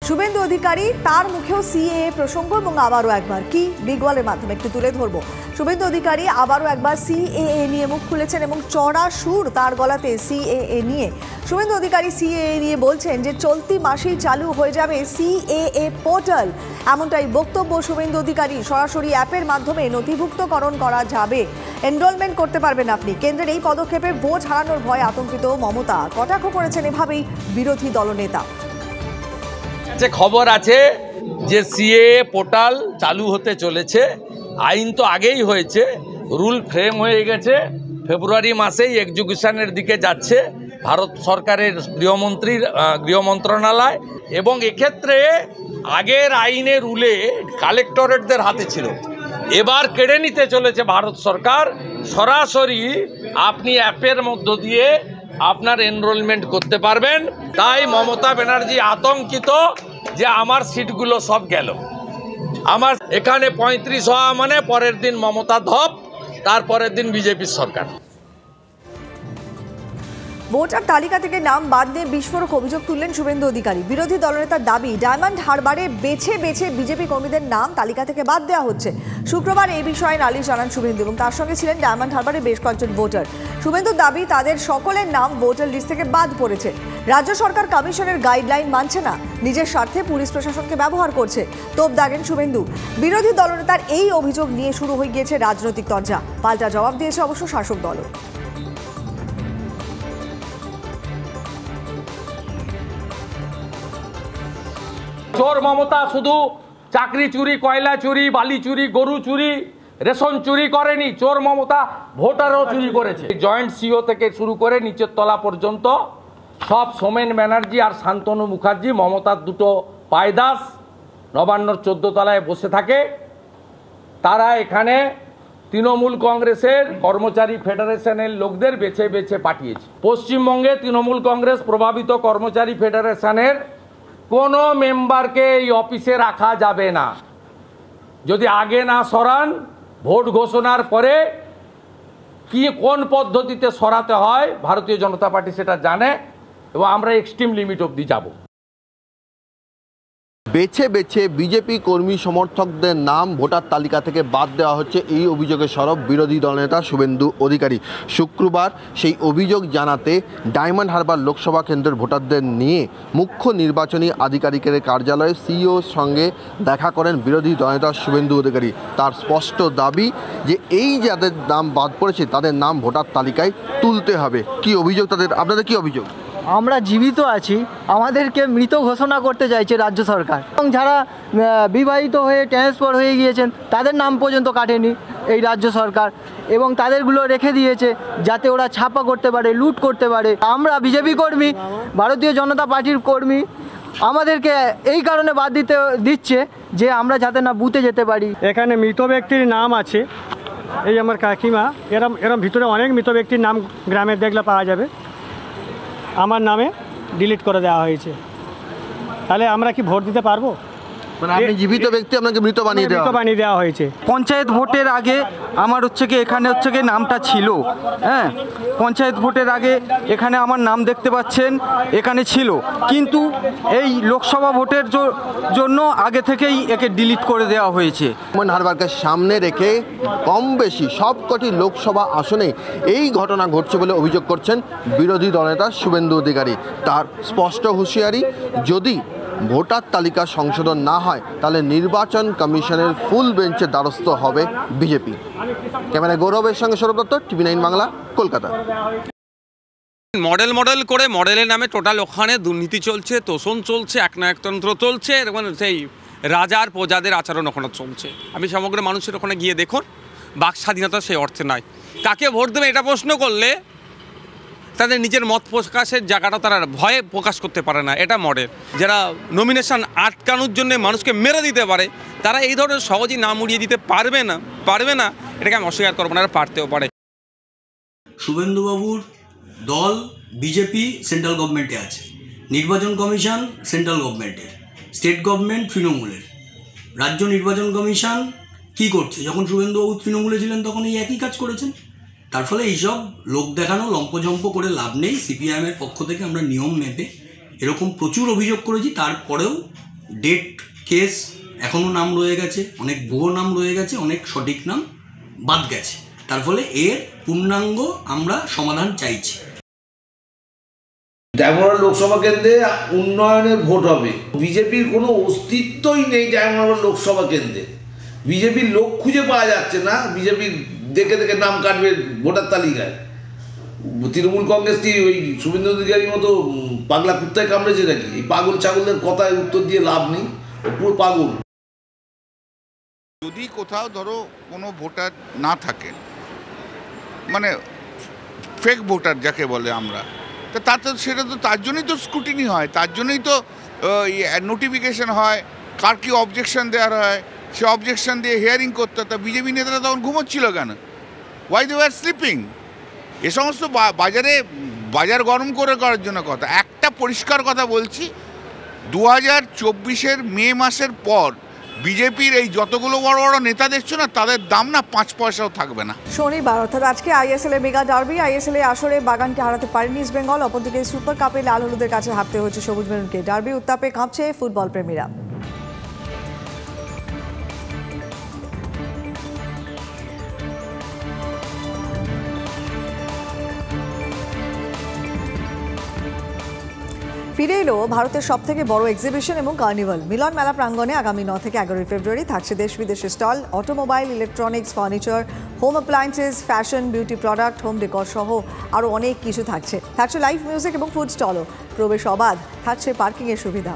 শুভেন্দু অধিকারী তার মুখেও সিএএ প্রসঙ্গ এবং আবারও একবার কি বিগওয়ালের মাধ্যমে একটু তুলে ধরবো। শুভেন্দু অধিকারী আবারও একবার সিএএ নিয়ে মুখ খুলেছেন এবং চড়া সুর তার গলাতে সিএএ নিয়ে। শুভেন্দু অধিকারী সিএএ নিয়ে বলছেন যে চলতি মাসেই চালু হয়ে যাবে সিএএ পোর্টাল, এমনটাই বক্তব্য শুভেন্দু অধিকারী। সরাসরি অ্যাপের মাধ্যমে নথিভুক্তকরণ করা যাবে, এনরোলমেন্ট করতে পারবেন আপনি। কেন্দ্রের এই পদক্ষেপে ভোট হারানোর ভয়ে আতঙ্কিত মমতা, কটাক্ষ করেছেন এভাবেই বিরোধী দলনেতা। যে খবর আছে যে সিএএ পোর্টাল চালু হতে চলেছে, আইন তো আগেই হয়েছে, রুল ফ্রেম হয়ে গেছে, ফেব্রুয়ারি মাসেই এক্সিকিউশনের দিকে যাচ্ছে ভারত সরকারের গৃহ মন্ত্রণালয়। এবং এক্ষেত্রে আগের আইনে রুলে কালেক্টরেটদের হাতে ছিল, এবার কেড়ে নিতে চলেছে ভারত সরকার। সরাসরি আপনি অ্যাপের মধ্য দিয়ে আপনার এনরোলমেন্ট করতে পারবেন। তাই মমতা ব্যানার্জি আতঙ্কিত যে আমার সিটগুলো সব গেল, আমার এখানে 35 হওয়া মানে পরের দিন মমতা ধপ, তারপরের দিন বিজেপির সরকার। ভোটার তালিকা থেকে নাম বাদ দিয়ে বিস্ফোরক অভিযোগ তুললেন শুভেন্দু অধিকারী। বিরোধী দলনেতার দাবি, ডায়মন্ড হারবারে বেছে বেছে বিজেপি কর্মীদের নাম তালিকা থেকে বাদ দেওয়া হচ্ছে। শুক্রবার এই বিষয়ে নালিশ জানান শুভেন্দু এবং তার সঙ্গে ছিলেন ডায়মন্ড হারবারে বেশ কয়েকজন ভোটার। শুভেন্দুর দাবি, তাদের সকলের নাম ভোটার লিস্ট থেকে বাদ পড়েছে। রাজ্য সরকার কমিশনের গাইডলাইন মানছে না, নিজের স্বার্থে পুলিশ প্রশাসনকে ব্যবহার করছে, তোপ দাগেন শুভেন্দু। বিরোধী দলনেতার এই অভিযোগ নিয়ে শুরু হয়ে গিয়েছে রাজনৈতিক তরজা। পাল্টা জবাব দিয়েছে অবশ্য শাসক দলও। চোর মমতা শুধু চাকরি চুরি, কয়লা চুরি, বালি চুরি, গরু চুরি, রেশন চুরি করেনি, চোর মমতা ভোটারও চুরি করেছে। জয়েন্ট সিও থেকে শুরু করে নিচের তলা পর্যন্ত সব সোমেন ব্যানার্জি আর শান্তনু মুখার্জি, মমতার দুটো পায়দাস, নবান্নর 14 তলায় বসে থাকে। তারা এখানে তৃণমূল কংগ্রেসের কর্মচারী ফেডারেশনের লোকদের বেছে বেছে পাঠিয়েছে। পশ্চিমবঙ্গে তৃণমূল কংগ্রেস প্রভাবিত কর্মচারী ফেডারেশনের কোনো মেম্বারকে এই অফিসে রাখা যাবে না। যদি আগে না সরান, ভোট ঘোষণার পরে কি কোন পদ্ধতিতে সরাতে হয় ভারতীয় জনতা পার্টি সেটা জানে এবং আমরা এক্সট্রিম লিমিট অবধি যাব। বেছে বেছে বিজেপি কর্মী সমর্থকদের নাম ভোটার তালিকা থেকে বাদ দেওয়া হচ্ছে, এই অভিযোগে সরব বিরোধী দলনেতা শুভেন্দু অধিকারী। শুক্রবার সেই অভিযোগ জানাতে ডায়মন্ড হারবার লোকসভা কেন্দ্রের ভোটারদের নিয়ে মুখ্য নির্বাচনী আধিকারিকের কার্যালয়ে সিইওর সঙ্গে দেখা করেন বিরোধী দলনেতা শুভেন্দু অধিকারী। তার স্পষ্ট দাবি যে এই যাদের নাম বাদ পড়েছে তাদের নাম ভোটার তালিকায় তুলতে হবে। কি অভিযোগ তাদের? আপনাদের কি অভিযোগ? আমরা জীবিত আছি, আমাদেরকে মৃত ঘোষণা করতে চাইছে রাজ্য সরকার, এবং যারা বিবাহিত হয়ে ট্রান্সফার হয়ে গিয়েছেন তাদের নাম পর্যন্ত কাটেনি এই রাজ্য সরকার, এবং তাদেরগুলো রেখে দিয়েছে যাতে ওরা ছাপা করতে পারে, লুট করতে পারে। আমরা বিজেপি কর্মী, ভারতীয় জনতা পার্টির কর্মী, আমাদেরকে এই কারণে বাদ দিচ্ছে যে আমরা যাতে না বুথে যেতে পারি। এখানে মৃত ব্যক্তির নাম আছে, এই আমার কাকিমা, এরম ভিতরে অনেক মৃত ব্যক্তির নাম গ্রামে দেখলে পাওয়া যাবে। আমার নামে ডিলিট করে দেওয়া হয়েছে, তাহলে আমরা কি ভোট দিতে পারবো? মানে আপনি জীবিত ব্যক্তি, আপনাকে মৃত বানিয়ে দেওয়া হয়েছে। পঞ্চায়েত ভোটের আগে আমার এখানে নামটা ছিল, হ্যাঁ, পঞ্চায়েত ভোটের আগে এখানে আমার নাম দেখতে পাচ্ছেন, এখানে ছিল, কিন্তু এই লোকসভা ভোটের জন্য আগে থেকেই একে ডিলিট করে দেওয়া হয়েছে। ডায়মন্ড হারবারকে সামনে রেখে কম বেশি সবকটি লোকসভা আসনে এই ঘটনা ঘটছে বলে অভিযোগ করছেন বিরোধী দলনেতা শুভেন্দু অধিকারী। তার স্পষ্ট হুঁশিয়ারি, যদি ভোটার তালিকা সংশোধন না হয় তাহলে নির্বাচন কমিশনের ফুল বেঞ্চে দ্বারস্থ হবে বিজেপি। ক্যামেরায় গৌরবের সঙ্গে সৌরভ দত্ত, TV9 বাংলা, কলকাতা। মডেল করে মডেলের নামে টোটাল ওখানে দুর্নীতি চলছে, তোষণ চলছে, একনায়কতন্ত্র চলছে, এবং সেই রাজার প্রজাদের আচরণ ওখানে চলছে। আমি সমগ্র মানুষের ওখানে গিয়ে দেখুন, বাক স্বাধীনতা সেই অর্থে নয়। কাকে ভোট দেবে এটা প্রশ্ন করলে তাদের নিজের মত প্রকাশের জায়গাটা তারা ভয়ে প্রকাশ করতে পারে না, এটা মডেল। যারা নমিনেশন আটকানোর জন্য মানুষকে মেরে দিতে পারে, তারা এই ধরনের সহজেই নাম উড়িয়ে দিতে পারবে না, এটাকে আমি অস্বীকার করবো না, পারতেও পারে। শুভেন্দুবাবুর দল বিজেপি সেন্ট্রাল গভর্নমেন্টে আছে, নির্বাচন কমিশন সেন্ট্রাল গভর্নমেন্টের, স্টেট গভর্নমেন্ট তৃণমূলের। রাজ্য নির্বাচন কমিশন কি করছে? যখন শুভেন্দুবাবু তৃণমূলে ছিলেন তখন এই একই কাজ করেছেন। তার ফলে এইসব লোক দেখানো, লম্পঝম্প করে লাভ নেই। সিপিআইএমের পক্ষ থেকে আমরা নিয়ম মেপে এরকম প্রচুর অভিযোগ করেছি, তারপরেও ডেট কেস এখনও নাম রয়ে গেছে, অনেক ভুয়ো নাম রয়ে গেছে, অনেক সঠিক নাম বাদ গেছে। তার ফলে এর পূর্ণাঙ্গ আমরা সমাধান চাইছি। ডায়মন্ড লোকসভা কেন্দ্রে উন্নয়নের ভোট হবে। বিজেপির কোনো অস্তিত্বই নেই ডায়মন্ড লোকসভা কেন্দ্রে। বিজেপির লোক খুঁজে পাওয়া যাচ্ছে না, বিজেপির দেখে দেখে নাম কাটবে ভোটার তালিকায়। তৃণমূল কংগ্রেস কি ওই শুভেন্দু অধিকারীর মতো পাগলা কুত্তায় কামড়েছে নাকি? এই পাগল ছাগলদের কথায় উত্তর দিয়ে লাভ নেই, পুরো পাগল। যদি কোথাও ধরো কোনো ভোটার না থাকে, মানে ফেক ভোটার যাকে বলে আমরা, তো সেটা তো তার জন্যই তো স্ক্রুটিনি হয়, তার জন্যই তো নোটিফিকেশন হয়, কার কি অবজেকশন দেওয়ার হয়, সে অবজেকশন দিয়ে হিয়ারিং করতে হয়। তা বিজেপি নেতারা তখন ঘুমোচ্ছিল কেন? Why they were sleeping? এ সমস্ত বাজার গরম করার জন্য কথা। একটা পরিষ্কার কথা বলছি, 2024 মে মাসের পর বিজেপির এই যতগুলো বড় বড় নেতা দেখছো না, তাদের দাম না 5 পয়সাও থাকবে না। শনিবার অর্থাৎ আজকে আইএসএল এ মেগা ডার্বি। আইএসএল এ আসরে বাগানকে হারাতে পারেনি ইস্ট বেঙ্গল, অপরদিকে সুপার কাপে লাল হলুদের কাছে হারতে হয়েছে সবুজ মেরুনকে। ডার্বি উত্তাপে কাঁপছে ফুটবল প্রেমীরা। ফিরে এলো ভারতের সবথেকে বড় এক্সিবিশন এবং কার্নিভাল। মিলন মেলা প্রাঙ্গণে আগামী 9 থেকে 11 ফেব্রুয়ারি থাকছে দেশ বিদেশের stall. Automobile, electronics, furniture, home appliances, fashion, beauty product, home decor সহ আরও অনেক কিছু থাকছে লাইভ মিউজিক এবং ফুড স্টলও। প্রবেশ অবাধ, থাকছে পার্কিংয়ের সুবিধা।